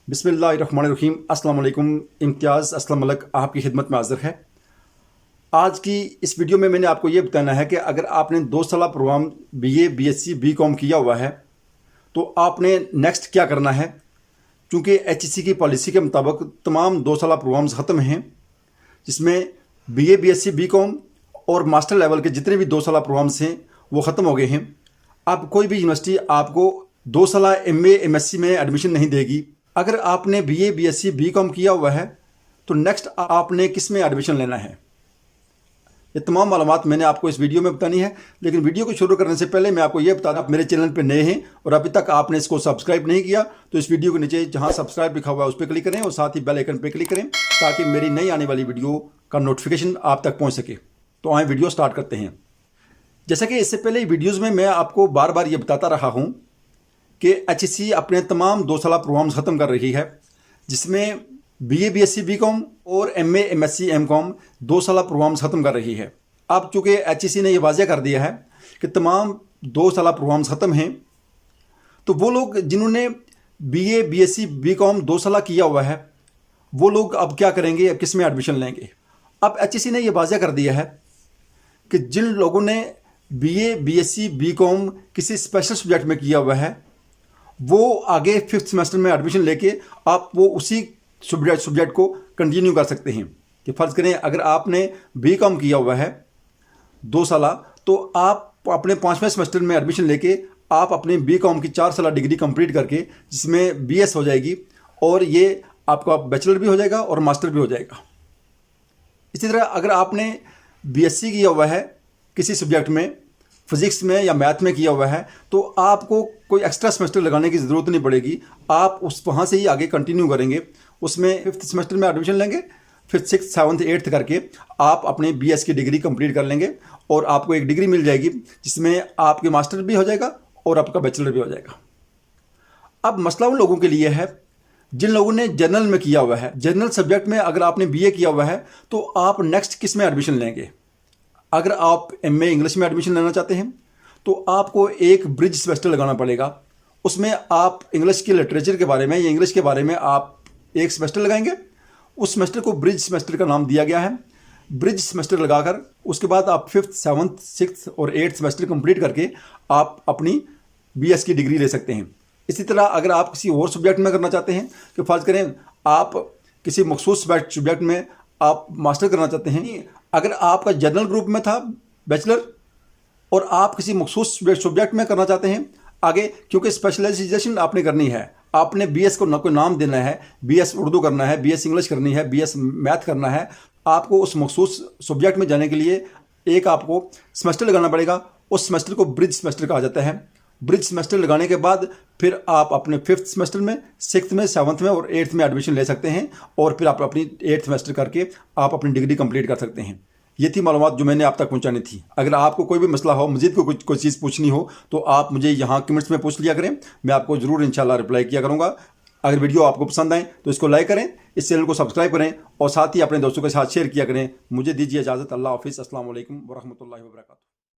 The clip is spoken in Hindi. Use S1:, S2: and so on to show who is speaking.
S1: बिस्मिल्लाहिर्रहमानिर्रहीम। अस्सलाम वालेकुम। इम्तियाज़ असलम मलक आपकी खिदमत में हाज़िर है। आज की इस वीडियो में मैंने आपको ये बताना है कि अगर आपने 2 साल प्रोग्राम बीए, बीएससी, बीकॉम किया हुआ है तो आपने नेक्स्ट क्या करना है। क्योंकि एचईसी की पॉलिसी के मुताबिक तमाम 2 साल प्रोग्राम्स ख़त्म हैं, जिसमें बीए, बीएससी, बीकॉम और मास्टर लेवल के जितने भी 2 साल प्रोग्राम्स हैं वो ख़त्म हो गए हैं। अब कोई भी यूनिवर्सिटी आपको 2 साल एमए, एमएससी में एडमिशन नहीं देगी। अगर आपने बीए, बीएससी, बीकॉम किया हुआ है तो नेक्स्ट आपने किस में एडमिशन लेना है, ये तमाम मालूमात मैंने आपको इस वीडियो में बतानी है। लेकिन वीडियो को शुरू करने से पहले मैं आपको ये बता दूं, आप मेरे चैनल पर नए हैं और अभी तक आपने इसको सब्सक्राइब नहीं किया तो इस वीडियो के नीचे जहां सब्सक्राइब लिखा हुआ है उस पर क्लिक करें और साथ ही बेल आइकन पर क्लिक करें ताकि मेरी नई आने वाली वीडियो का नोटिफिकेशन आप तक पहुँच सके। तो आए वीडियो स्टार्ट करते हैं। जैसा कि इससे पहले वीडियोज़ में मैं आपको बार बार ये बताता रहा हूँ कि एचईसी अपने तमाम 2 साल प्रोग्राम्स ख़त्म कर रही है, जिसमें बीए, बीएससी, बीकॉम और एमए, एमएससी, एमकॉम 2 साल प्रोग्राम्स ख़त्म कर रही है। अब चूँकि एचईसी ने यह वाज़ह कर दिया है कि तमाम 2 साल प्रोग्राम्स ख़त्म हैं, तो वो लोग जिन्होंने बीए, बीएससी, बीकॉम 2 साल किया हुआ है वो लोग अब क्या करेंगे, अब किस में एडमिशन लेंगे। अब एचईसी ने यह वाज़ह कर दिया है कि जिन लोगों ने बीए, बीएससी, बीकॉम किसी स्पेशल सब्जेक्ट में किया हुआ है वो आगे 5th सेमेस्टर में एडमिशन लेके आप वो उसी सब्जेक्ट को कंटिन्यू कर सकते हैं। कि फ़र्ज़ करें अगर आपने बीकॉम किया हुआ है 2 साल, तो आप अपने 5वें सेमेस्टर में एडमिशन लेके आप अपने बीकॉम की 4 साल डिग्री कंप्लीट करके जिसमें बीएस हो जाएगी और ये आपका बैचलर भी हो जाएगा और मास्टर भी हो जाएगा। इसी तरह अगर आपने बीएससी किया हुआ है किसी सब्जेक्ट में, फिज़िक्स में या मैथ में किया हुआ है, तो आपको कोई एक्स्ट्रा सेमेस्टर लगाने की ज़रूरत नहीं पड़ेगी। आप वहाँ से ही आगे कंटिन्यू करेंगे, उसमें 5th सेमेस्टर में एडमिशन लेंगे, फिर 6th, 7th, 8th करके आप अपने बीएस की डिग्री कंप्लीट कर लेंगे और आपको एक डिग्री मिल जाएगी जिसमें आपके मास्टर भी हो जाएगा और आपका बैचलर भी हो जाएगा। अब मसला उन लोगों के लिए है जिन लोगों ने जनरल में किया हुआ है। जनरल सब्जेक्ट में अगर आपने बीए किया हुआ है तो आप नेक्स्ट किस में एडमिशन लेंगे। अगर आप एमए इंग्लिश में एडमिशन लेना चाहते हैं तो आपको एक ब्रिज सेमेस्टर लगाना पड़ेगा। उसमें आप इंग्लिश के लिटरेचर के बारे में या इंग्लिश के बारे में आप एक सेमेस्टर लगाएंगे। उस सेमेस्टर को ब्रिज सेमेस्टर का नाम दिया गया है। ब्रिज सेमेस्टर लगाकर उसके बाद आप 5th, 7th, 6th और 8th सेमेस्टर कंप्लीट करके आप अपनी बीएस की डिग्री ले सकते हैं। इसी तरह अगर आप किसी और सब्जेक्ट में करना चाहते हैं, कि फ़र्ज़ करें आप किसी मखसूस सब्जेक्ट में आप मास्टर करना चाहते हैं, अगर आपका जनरल ग्रुप में था बैचलर और आप किसी मखसूस सब्जेक्ट में करना चाहते हैं आगे, क्योंकि स्पेशलाइजेशन आपने करनी है, आपने बीएस को कोई नाम देना है, बीएस उर्दू करना है, बीएस इंग्लिश करनी है, बीएस मैथ करना है, आपको उस मखसूस सब्जेक्ट में जाने के लिए एक आपको सेमेस्टर लगाना पड़ेगा। उस सेमेस्टर को ब्रिज सेमेस्टर कहा जाता है। ब्रिज सेमेस्टर लगाने के बाद फिर आप अपने 5th सेमेस्टर में, 6th में, 7th में और 8th में एडमिशन ले सकते हैं और फिर आप अपनी 8th सेमेस्टर करके आप अपनी डिग्री कंप्लीट कर सकते हैं। ये थी मालूमात जो मैंने आप तक पहुंचानी थी। अगर आपको कोई भी मसला हो, मज़ीद कोई चीज़ पूछनी हो तो आप मुझे यहाँ कमेंट्स में पूछ लिया करें, मैं आपको ज़रूर इंशाल्लाह रिप्लाई किया करूँगा। अगर वीडियो आपको पसंद आए तो इसको लाइक करें, इस चैनल को सब्सक्राइब करें और साथ ही अपने दोस्तों के साथ शेयर किया करें। मुझे दीजिए इजाज़त। अल्लाह हाफिज़। अस्सलाम वालेकुम व रहमतुल्लाहि व बरकातुहू।